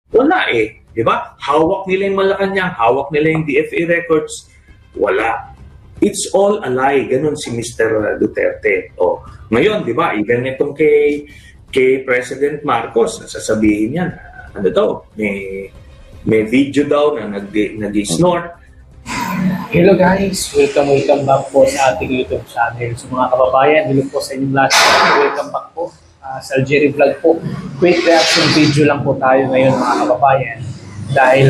Wala eh. Di ba? Hawak nila yung Malacanang, hawak nila yung DFA records. Wala. It's all a lie. Ganun si Mr. Duterte. O, ngayon, di ba, even itong kay President Marcos, sasabihin niya, ano daw, may video daw na nag-snort. Hello guys! Welcome back po sa ating YouTube channel. So mga kababayan, hello po sa inyong lahat. Welcome back po sa Algeria Vlog po. Quick reaction video lang po tayo ngayon mga kababayan. Dahil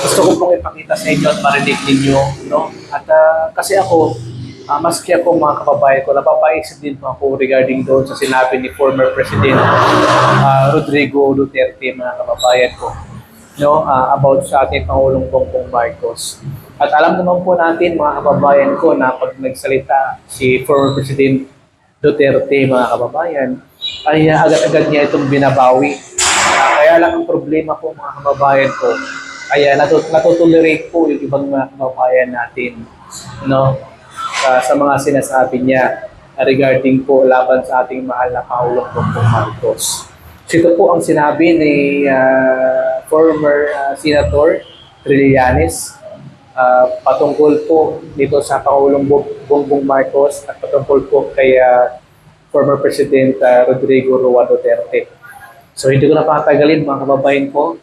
gusto ko pong ipakita sa inyo at marinig ninyo. No? At kasi ako, maski ako mga kababayan ko, napapaisip din po ako regarding doon sa sinabi ni former President Rodrigo Duterte mga kababayan ko. No, about sa ating Pangulong Bongbong Marcos. At alam naman po natin mga kababayan ko na pag nagsalita si former President Duterte mga kababayan, ay agad-agad niya itong binabawi. Kaya lang ang problema po mga kababayan ko, ay natutolerate po yung ibang mga kababayan natin, no, sa mga sinasabi niya regarding po laban sa ating mahal na Pangulong Bongbong Marcos. Ito po ang sinabi ni former Senator Trillanes patungkol po dito sa Pangulong Bongbong Marcos at patungkol po kay former President Rodrigo Roa Duterte. So hindi ko na patagalin mga kababayan ko.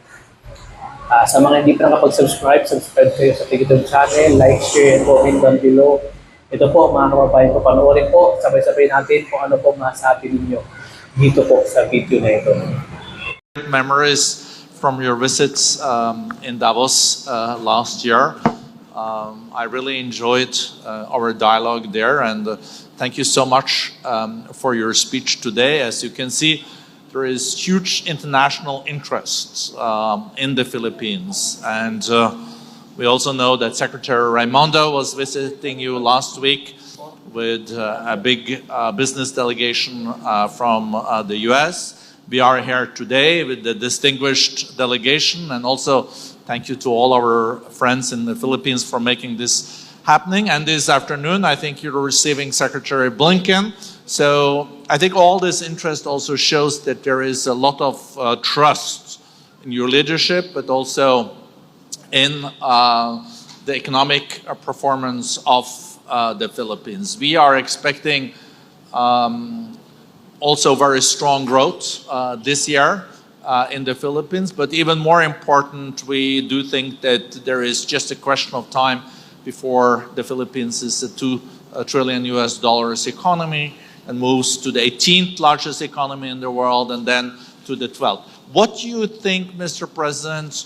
Sa mga hindi pa nakapag-subscribe, subscribe kayo sa YouTube channel, like, share, and comment down below. Ito po mga kababayan ko, panoorin po, sabay-sabay natin kung ano po masasabi ninyo dito po sa video na ito. Memories from your visits in Davos last year. I really enjoyed our dialogue there, and thank you so much for your speech today. As you can see, there is huge international interest in the Philippines, and we also know that Secretary Raimondo was visiting you last week with a big business delegation from the US. We are here today with the distinguished delegation, and also thank you to all our friends in the Philippines for making this happening. And this afternoon, I think you're receiving Secretary Blinken. So I think all this interest also shows that there is a lot of trust in your leadership, but also in the economic performance of the Philippines. We are expecting also very strong growth this year in the Philippines, but even more important, we do think that there is just a question of time before the Philippines is a $2 trillion economy and moves to the 18th largest economy in the world and then to the 12th. What do you think, Mr. President,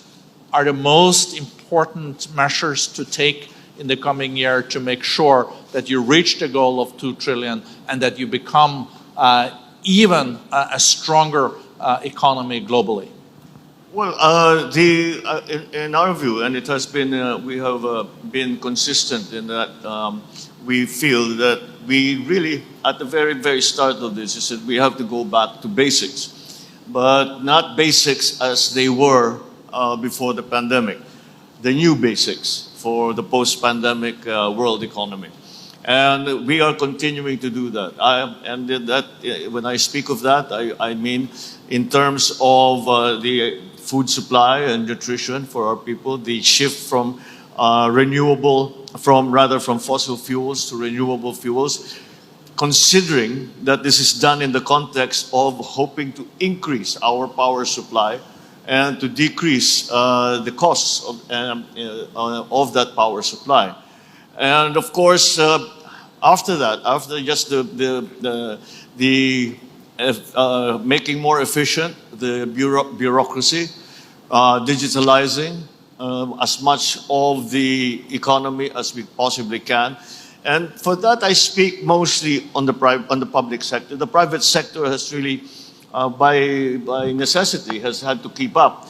are the most important measures to take in the coming year to make sure that you reach the goal of 2 trillion and that you become even a stronger economy globally? Well, in our view, and it has been, we have been consistent in that we feel that we really, at the very, very start of this, is that we have to go back to basics, but not basics as they were before the pandemic, the new basics for the post-pandemic world economy. And we are continuing to do that. When I speak of that, I mean in terms of the food supply and nutrition for our people, the shift from from fossil fuels to renewable fuels, considering that this is done in the context of hoping to increase our power supply and to decrease the costs of that power supply. And of course, after that, after just the making more efficient the bureaucracy, digitalizing as much of the economy as we possibly can. And for that, I speak mostly on the public sector. The private sector has really, by necessity, has had to keep up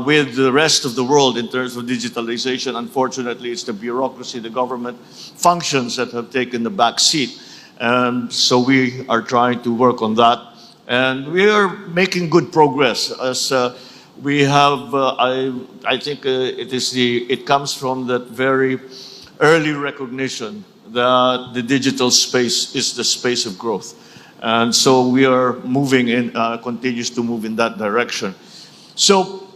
with the rest of the world in terms of digitalization. Unfortunately, it's the bureaucracy, the government functions that have taken the back seat. And so we are trying to work on that. And we are making good progress as we have, I think it comes from that very early recognition that the digital space is the space of growth. And so we are moving in, continues to move in that direction. So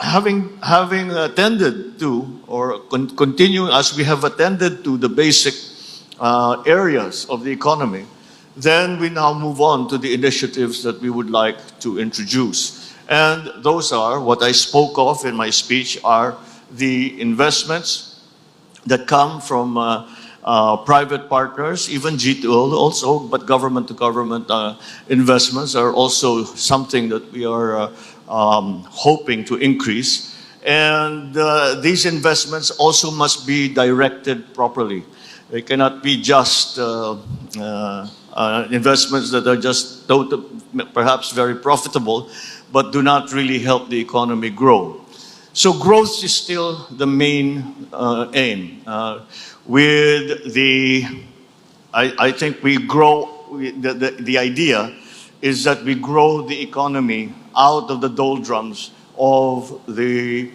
having attended to, or continuing as we have attended to the basic areas of the economy, then we now move on to the initiatives that we would like to introduce. And those are, what I spoke of in my speech, are the investments that come from private partners, even G2O also, but government-to-government investments are also something that we are hoping to increase. And these investments also must be directed properly. They cannot be just investments that are just perhaps very profitable, but do not really help the economy grow. So growth is still the main aim. I think we grow, the idea is that we grow the economy out of the doldrums of the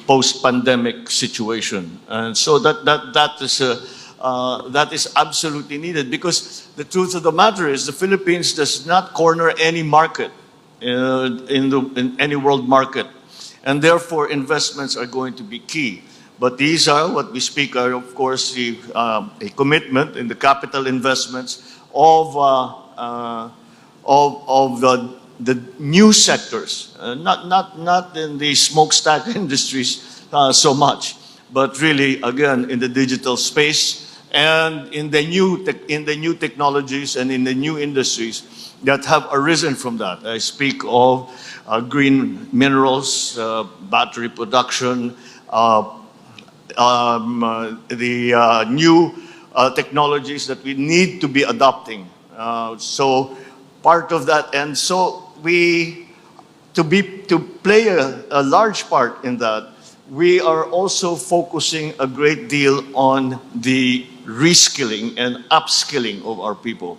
post-pandemic situation. And so that is absolutely needed, because the truth of the matter is the Philippines does not corner any market in any world market. And therefore, investments are going to be key. But these are, what we speak are, of course, a commitment in the capital investments of the new sectors, not in the smokestack industries so much, but really, again, in the digital space and in the new technologies and in the new industries that have arisen from that. I speak of green minerals, battery production, the new technologies that we need to be adopting. So part of that, and so to play a large part in that, we are also focusing a great deal on the reskilling and upskilling of our people.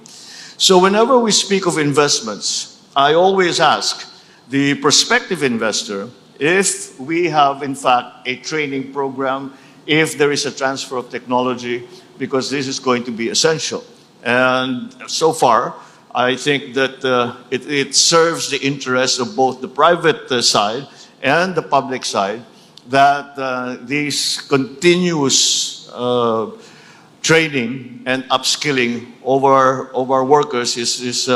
So whenever we speak of investments, I always ask the prospective investor if we have, in fact, a training program, if there is a transfer of technology, because this is going to be essential. And so far, I think that it serves the interests of both the private side and the public side, that this continuous training and upskilling of our workers is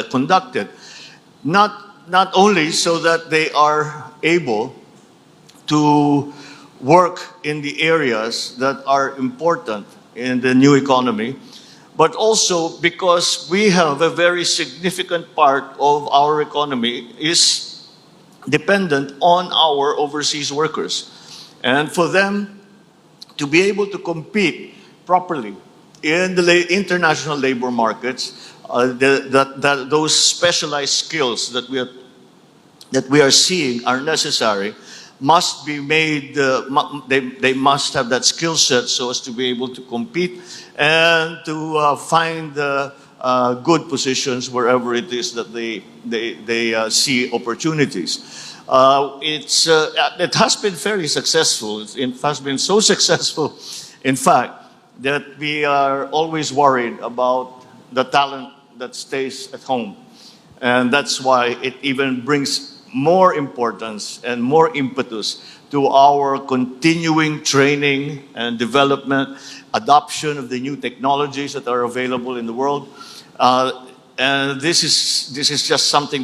conducted. Not only so that they are able to work in the areas that are important in the new economy, but also because we have a very significant part of our economy is dependent on our overseas workers. And for them to be able to compete properly in the international labor markets, those specialized skills that we are seeing are necessary, must be made, they must have that skill set so as to be able to compete and to find good positions wherever it is that they see opportunities. It has been very successful. It has been so successful, in fact, that we are always worried about the talent that stays at home. And that's why it even brings more importance and more impetus to our continuing training and development, adoption of the new technologies that are available in the world. And this is just something that